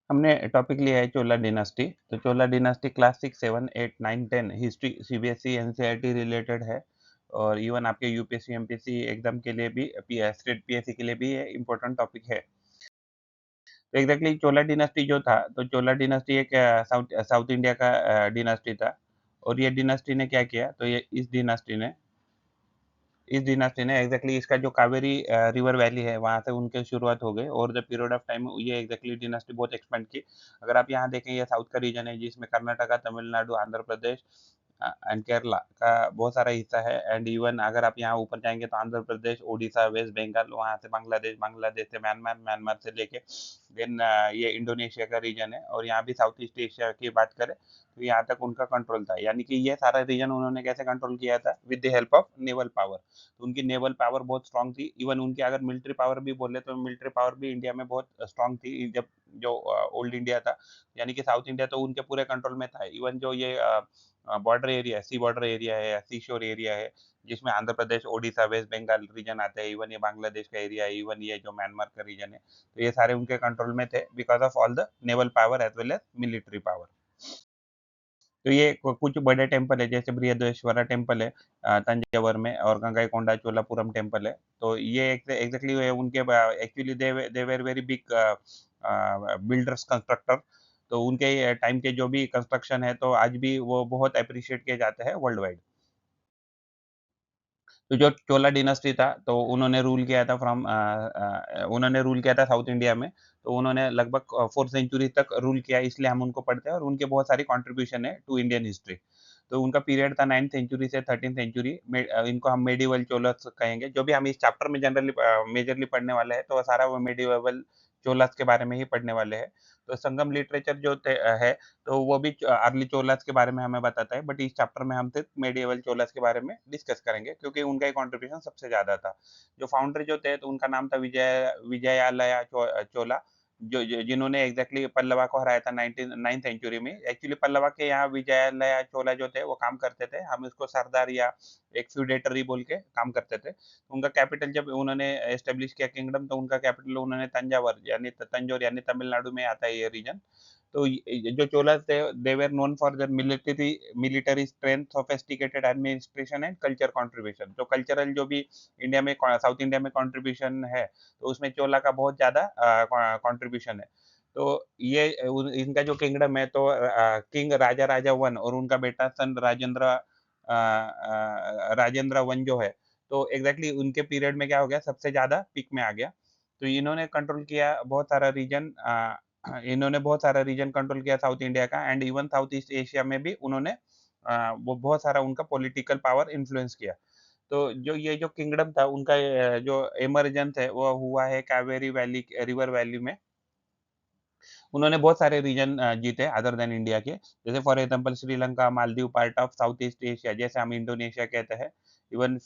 हमने टॉपिक लिया है चोला डिनास्टी। तो Chola dynasty class 6, 7, 8, 9, 10 history CBSE, NCERT related है और इवन आपके यूपीएससी, एमपीएससी एग्ज़ाम के लिए भी स्टेट पीएससी के लिए भी ये इम्पोर्टेंट टॉपिक है। तो एग्ज़ैक्टली चोला डिनास्टी जो था, तो चोला डिनास्टी एक साउथ साउथ इंडिया का डिनास्टी था और ये डिनास्टी ने क्या किया, तो ये इस डिनास्टी ने एग्ज़ैक्टली इसका जो कावेरी रिवर वैली है, वहाँ से उनकी शुरुआत हो गई और द पीरियड ऑफ टाइम ये एग्ज़ैक्टली डिनास्टी बहुत एक्सपेंड की। अगर आप यहाँ देखें, ये साउथ का रीजन है जिसमें कर्नाटका, तमिलनाडु, आंध्र प्रदेश एंड केरला का बहुत सारा हिस्सा है एंड इवन अगर आप यहाँ ऊपर जाएँगे तो आंध्र प्रदेश, ओडिशा, वेस्ट बंगाल, वहाँ से बांग्लादेश, बांग्लादेश से म्यांमार, म्यांमार से लेके देन ये इंडोनेशिया का रीजन है और यहाँ भी साउथ ईस्ट एशिया की बात करें, तो यहाँ तक उनका कंट्रोल था। यानी कि ये सारा रीजन उन्होंने कैसे कंट्रोल किया था? With the help of naval power. तो उनकी नेवल पावर बहुत स्ट्रांग थी। इवन उनकी अगर मिलिट्री पावर भी बोले तो मिलिट्री पावर भी इंडिया में बहुत स्ट्रांग थी जब जो ओल्ड इंडिया था, यानी कि साउथ इंडिया तो उनके पूरे कंट्रोल में था। इवन जो ये बॉर्डर एरिया है, सी बॉर्डर एरिया है या सी शोर एरिया है, जिसमें आंध्र प्रदेश, ओडिशा, वेस्ट बंगाल रीजन आता है, इवन ये बांग्लादेश का एरिया है, इवन ये जो म्यांमार का रीजन है, तो ये सारे उनके कंट्रोल में थे because of all the naval power as well as military power. तो ये कुछ बड़े टेम्पल है जैसे बृहदेश्वरा टेम्पल है तंजावुर में और गंगाईकोंडा चोलापुरम टेम्पल है। तो ये एग्जैक्टली उनके actually they were very big builders constructor. तो उनके टाइम के जो भी कंस्ट्रक्शन है तो आज भी वो बहुत अप्रिशिएट किए जाते हैं वर्ल्ड वाइड। तो जो चोला डिनास्टी था, तो उन्होंने रूल किया था साउथ इंडिया में, तो उन्होंने लगभग 4 सेंचुरी तक रूल किया, इसलिए हम उनको पढ़ते हैं और उनके बहुत सारी कंट्रीब्यूशन है टू इंडियन हिस्ट्री। तो उनका पीरियड था 9th सेंचुरी से 13th सेंचुरी में, इनको हम मेडिएवल चोलास कहेंगे। जो भी हम इस चैप्टर में जनरली मेजरली पढ़ने वाले हैं, तो वो सारा वो मेडिएवल चोलास के बारे में ही पढ़ने वाले हैं। तो संगम लिटरेचर जो है, तो वो भी अर्ली चोलास के बारे में हमें बताता है, बट इस चैप्टर में हम सिर्फ मेडिएवल चोलास के बारे में डिस्कस करेंगे क्योंकि उनका ही कंट्रीब्यूशन सबसे ज़्यादा था। जो फाउंडर जो थे, तो उनका नाम था विजयालया चोला, जो जिन्होंने एग्ज़ैक्टली पल्लवा को हराया था 9th सेंचुरी में। एक्चुअली पल्लवा के यहाँ विजयालया चोला जो थे, वो काम करते थे। हम इसको सरदार या एक फ्यूडेटरी बोल के काम करते थे। उनका कैपिटल जब उन्होंने एस्टेब्लिश किया किंगडम, तो उनका कैपिटल उन्होंने तंजावर यानी तंजौर यानी तमिलनाडु में आता है ये रीजन। तो जो चोलास थे, they were known for their military military strength, sophisticated administration and culture contribution. तो कल्चरल जो भी इंडिया में साउथ इंडिया में कंट्रीब्यूशन है, तो उसमें चोला का बहुत ज़्यादा कंट्रीब्यूशन है। तो ये इनका जो किंगडम है, तो किंग राजा राजा वन और उनका बेटा सन राजेंद्र वन जो है, तो एग्जैक्टली उनके पीरियड में क्या हो गया, सबसे ज़्यादा पीक में आ गया। तो इन्होंने कंट्रोल किया बहुत सारा रीजन, इन्होंने बहुत सारा रीजन कंट्रोल किया साउथ इंडिया का and even south east Asia में भी उन्होंने वो बहुत सारा उनका पॉलिटिकल पावर इन्फ्लुएंस किया। तो जो ये जो किंगडम था उनका जो इमर्जेंस है वो हुआ है कावेरी वैली रिवर वैली में। उन्होंने बहुत सारे रीजन जीते अदर देन इंडिया के। जैसे for example Sri Lanka, Maldives part of south east Asia, जैसे हम इंडोनेशिया कहते हैं। इवन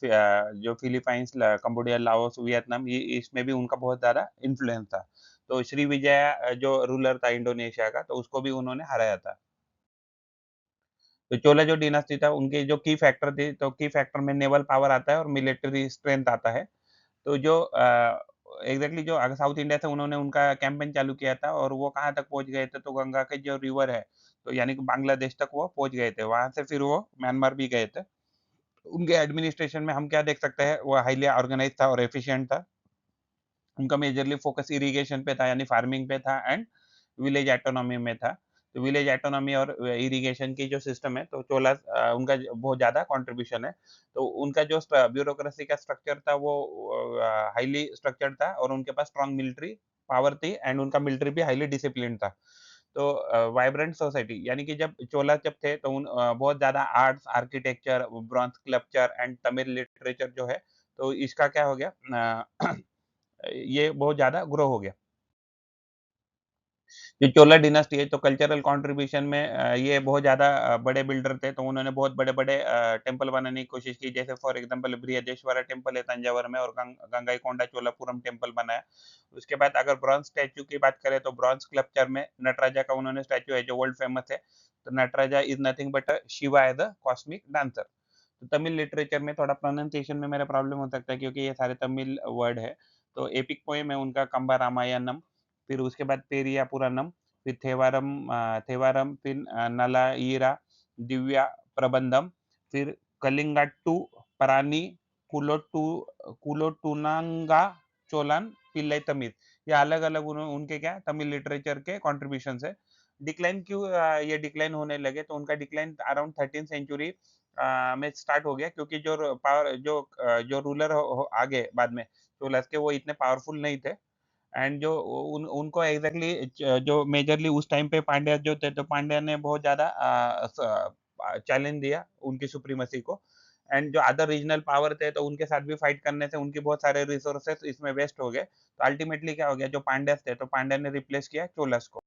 जो फिलीपाइंस, कंबोडिया, लाओस, वियतनाम, ये इसमें भी उनका बहुत ज़्यादा इन्फ्लुएंस था। तो श्रीविजया जो रूलर था इंडोनेशिया का, तो उसको भी उन्होंने हराया था। तो चोला जो डायनास्टी था, उनके जो की फैक्टर थे, तो की फैक्टर में नेवल पावर आता है और मिलिटरी स्ट्रेंथ आता है। तो जो एग्ज़ैक्टली जो साउथ इंडिया से उन्होंने उनका कैम्पेन चालू किया था और वो कहाँ तक पहुँच गए थे, तो गंगा के जो रिवर है, तो यानी कि बांग्लादेश तक वो पहुँच गए थे। वहाँ से फिर वो म्यांमार भी गए थे। उनके एडमिनिस्ट्रेशन में हम क्या देख सकते हैं, वो हाइली ऑर्गनाइज़्ड था और एफिशिएंट था। उनका मेजरली फ़ोकस इरिगेशन पे था यानी फार्मिंग पे था एंड विलेज ऑटोनॉमी में था। तो विलेज ऑटोनॉमी और इरिगेशन की जो सिस्टम है, तो उनका बहुत ज़्यादा कंट्रीब्यूशन है। तो उनका जो ब्यूरोक्रेसी का स्ट्रक्चर था, वो हाइली स्ट्रक्चर्ड था और उनके पास स्ट्रॉन्ग मिलिट्री पावर थी एंड उनका मिलिट्री भी हाइली डिसिप्लिन्ड था। तो वाइब्रेंट सोसाइटी यानी कि जब थे, तो बहुत ज़्यादा arts, architecture, bronze sculpture and Tamil literature जो है, तो इसका क्या हो गया, ये बहुत ज़्यादा ग्रो हो गया। जो चोला डायनास्टी है, तो कल्चरल कंट्रीब्यूशन में ये बहुत ज़्यादा बड़े बिल्डर थे, तो उन्होंने बहुत बड़े-बड़े टेम्पल बनाने की कोशिश की। जैसे फॉर एग्ज़ाम्पल बृहदेश्वरा टेम्पल है तंजावुर में और गंगाईकोंडा चोलापुरम टेम्पल बनाया। उसके बाद अगर ब्रॉन्ज स्टैच्यू की बात करें, तो ब्रॉन्ज स्कल्पचर में नटराजा का उन्होंने स्टैच्यू है जो वर्ल्ड फेमस है। तो Nataraja is nothing but Shiva as a cosmic dancer. तो तमिल लिटरेचर में थोड़ा प्रोनंसिएशन में मेरा प्रॉब्लम हो सकता है क्योंकि ये सारे तमिल वर्ड है। तो एपिक पोएम है उनका कंबा रामायणम, फिर उसके बाद पेरिया पुराणम, फिर थेवारम, फिर नलायिरा, दिव्या, प्रबंधम, फिर कलिंगाट्टू, परानी, कुलोट्टू कुलोट्टुनांगा चोलन, पिल्लई तमिल। ये अलग-अलग उनके क्या है तमिल लिटरेचर के कंट्रीब्यूशंस है। डिक्लाइन क्यों ये डिक्लाइन होने लगे तो उनका डिक्लाइन अराउंड 13th सेंचुरी में स्टार्ट हो गया क्योंकि जो रूलर आगे बाद में चोलास के वो इतने पावरफुल नहीं थे एंड जो उनको एग्जैक्टली जो मेजरली उस टाइम पे पांड्या जो थे तो पांड्या ने बहुत ज्यादा चैलेंज दिया उनकी सुप्रीमेसी को एंड जो अदर रीजनल पावर थे तो उनके साथ भी फाइट करने से उनके बहुत सारे रिसोर्सेस इसमें वेस्ट हो गए तो अल्टीमेटली क्या हो गया जो पांड्यास थे तो पांड्या ने रिप्लेस किया चोलस को